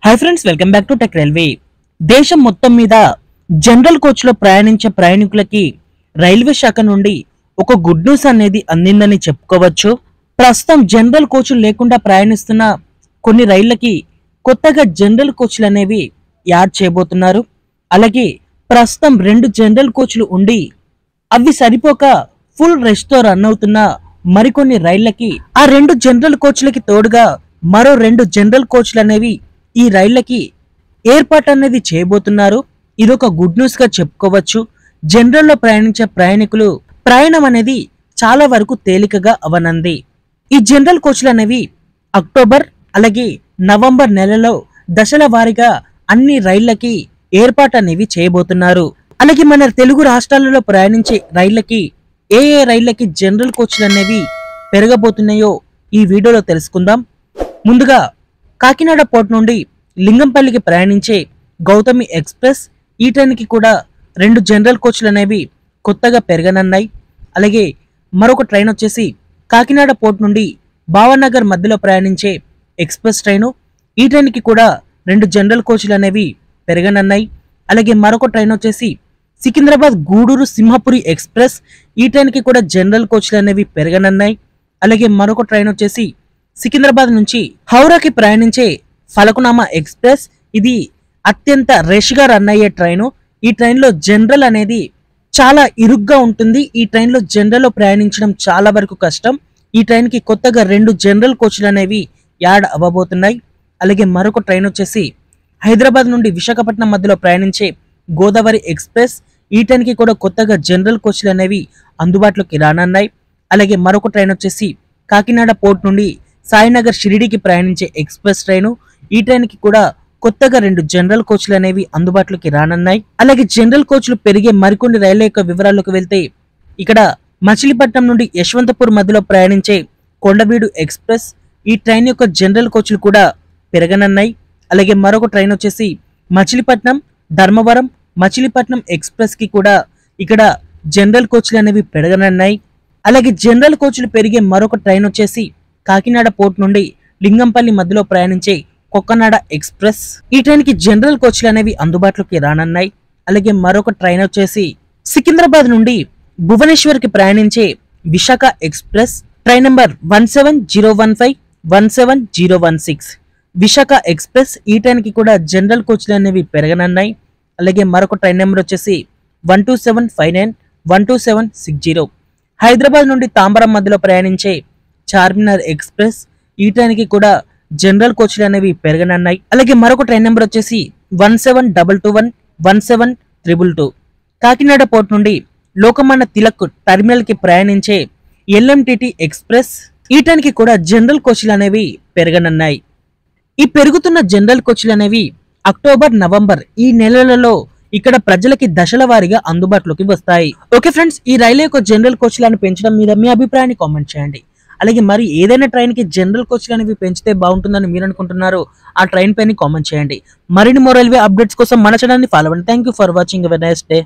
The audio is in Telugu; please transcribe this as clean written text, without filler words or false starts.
Hi friends, welcome back to tech railway. దేశం మొత్తం మీద జనరల్ కోచ్ లో ప్రయాణించే ప్రయాణికులకి రైల్వే శాఖ నుండి ఒక గుడ్ న్యూస్ అనేది అందిందని చెప్పుకోవచ్చు. ప్రస్తుతం జనరల్ కోచ్లు లేకుండా ప్రయాణిస్తున్న కొన్ని రైళ్లకి కొత్తగా జనరల్ కోచ్లు అనేవి యాడ్ చేయబోతున్నారు. అలాగే ప్రస్తుతం 2 జనరల్ కోచ్లు ఉండి అవి సరిపోక ఫుల్ రెస్ట్ తో రన్ అవుతున్న మరికొన్ని రైళ్లకి ఆ 2 జనరల్ కోచ్లకి తోడుగా మరో 2 జనరల్ కోచ్లు అనేవి ఈ రైళ్లకి ఏర్పాటు అనేది చేయబోతున్నారు. ఇదొక గుడ్ న్యూస్ గా చెప్పుకోవచ్చు. జనరల్ లో ప్రయాణించే ప్రయాణికులు ప్రయాణం అనేది చాలా వరకు తేలికగా అవనంది. ఈ జనరల్ కోచ్లు అనేవి అక్టోబర్ అలాగే నవంబర్ నెలలో దశల వారీగా అన్ని రైళ్లకి ఏర్పాటు అనేవి చేయబోతున్నారు. అలాగే మన తెలుగు రాష్ట్రాలలో ప్రయాణించే రైళ్లకి ఏ రైళ్లకి జనరల్ కోచ్లు అనేవి పెరగబోతున్నాయో ఈ వీడియోలో తెలుసుకుందాం. ముందుగా కాకినాడ పోర్ట్ నుండి లింగంపల్లికి ప్రయాణించే గౌతమి ఎక్స్ప్రెస్ ఈ ట్రైన్కి కూడా 2 జనరల్ కోచ్లు అనేవి కొత్తగా పెరగనున్నాయి. అలాగే మరొక ట్రైన్ వచ్చేసి కాకినాడ పోర్ట్ నుండి భావనగర్ మధ్యలో ప్రయాణించే ఎక్స్ప్రెస్ ట్రైను. ఈ ట్రైన్కి కూడా 2 జనరల్ కోచ్లు అనేవి పెరగనున్నాయి. అలాగే మరొక ట్రైన్ వచ్చేసి సికింద్రాబాద్ గూడూరు సింహపురి ఎక్స్ప్రెస్. ఈ ట్రైన్కి కూడా జనరల్ కోచ్లు అనేవి పెరగనున్నాయి. అలాగే మరొక ట్రైన్ వచ్చేసి సికింద్రాబాద్ నుంచి హౌరాకి ప్రయాణించే ఫలకునామా ఎక్స్ప్రెస్. ఇది అత్యంత రష్ గా రన్ అయ్యే ట్రైను. ఈ ట్రైన్ లో జనరల్ అనేది చాలా ఇరుగ్గా ఉంటుంది. ఈ ట్రైన్ లో జనరల్ లో ప్రయాణించడం చాలా వరకు కష్టం. ఈ ట్రైన్ కి కొత్తగా 2 జనరల్ కోచ్లు అనేవి యాడ్ అవ్వబోతున్నాయి. అలాగే మరొక ట్రైన్ వచ్చేసి హైదరాబాద్ నుండి విశాఖపట్నం మధ్యలో ప్రయాణించే గోదావరి ఎక్స్ప్రెస్. ఈ ట్రైన్ కి కూడా కొత్తగా జనరల్ కోచ్లు అనేవి అందుబాటులోకి రానున్నాయి. అలాగే మరొక ట్రైన్ వచ్చేసి కాకినాడ పోర్ట్ నుండి సాయినగర్ షిరిడీకి ప్రయాణించే ఎక్స్ప్రెస్ ట్రైను. ఈ ట్రైన్ కి కూడా కొత్తగా 2 జనరల్ కోచ్లు అనేవి అందుబాటులోకి రానున్నాయి. అలాగే జనరల్ కోచ్లు పెరిగే మరికొన్ని రైళ్ల యొక్క వివరాల్లోకి వెళ్తే ఇక్కడ మచిలీపట్నం నుండి యశ్వంతపూర్ మధ్యలో ప్రయాణించే కొండవీడు ఎక్స్ప్రెస్. ఈ ట్రైన్ యొక్క జనరల్ కోచ్లు కూడా పెరగనున్నాయి. అలాగే మరొక ట్రైన్ వచ్చేసి మచిలీపట్నం ధర్మవరం మచిలీపట్నం ఎక్స్ప్రెస్ కి కూడా ఇక్కడ జనరల్ కోచ్లు అనేవి పెరగనున్నాయి. అలాగే జనరల్ కోచ్లు పెరిగే మరొక ట్రైన్ వచ్చేసి కాకినాడ పోర్ట్ నుండి లింగంపల్లి మధ్యలో ప్రయాణించే కొక్కనాడ ఎక్స్ప్రెస్. ఈ ట్రైన్ కి జనరల్ కోచ్లు అనేవి అందుబాటులోకి రానున్నాయి. అలాగే మరొక ట్రైన్ వచ్చేసి సికింద్రాబాద్ నుండి భువనేశ్వర్ కి ప్రయాణించే Visakha express. Train number 17015 17016 Visakha express. ఈ ట్రైన్ కి కూడా జనరల్ కోచ్లు అనేవి పెరగనున్నాయి. అలాగే మరొక ట్రైన్ నెంబర్ వచ్చేసి 12759 12760 హైదరాబాద్ నుండి తాంబరం మధ్యలో ప్రయాణించే చార్మినార్ ఎక్స్ప్రెస్. ఈ ట్రైన్ కి కూడా జనరల్ కోచ్లు అనేవి పెరగనున్నాయి. అలాగే మరొక ట్రైన్ నెంబర్ వచ్చేసి 17221 17322 కాకినాడ పోర్ట్ నుండి లోకమాన్య తిలక్ టెర్మినల్ కి ప్రయాణించే ఎల్ఎంటిటి ఎక్స్ప్రెస్. ఈ ట్రైన్ కి కూడా జనరల్ కోచ్లు అనేవి పెరగనున్నాయి. ఈ పెరుగుతున్న జనరల్ కోచ్లు అనేవి అక్టోబర్ నవంబర్ ఈ నెలలలో ఇక్కడ ప్రజలకి దశల వారీగా అందుబాటులోకి వస్తాయి. ఓకే ఫ్రెండ్స్, ఈ రైలు యొక్క జనరల్ కోచ్లను పెంచడం మీద మీ అభిప్రాయాన్ని కామెంట్ చేయండి. అలాగే మరి ఏదైనా ట్రైన్ కి జనరల్ కోచ్లు అనేవి పెంచితే బాగుంటుందని మీరు అనుకుంటున్నారో ఆ ట్రైన్ పైన కామెంట్ చేయండి. మరిన్ని రైల్వే అప్డేట్స్ కోసం మన ఛానల్ ని ఫాలో అవ్వండి. Thank you for watching. Have a nice day.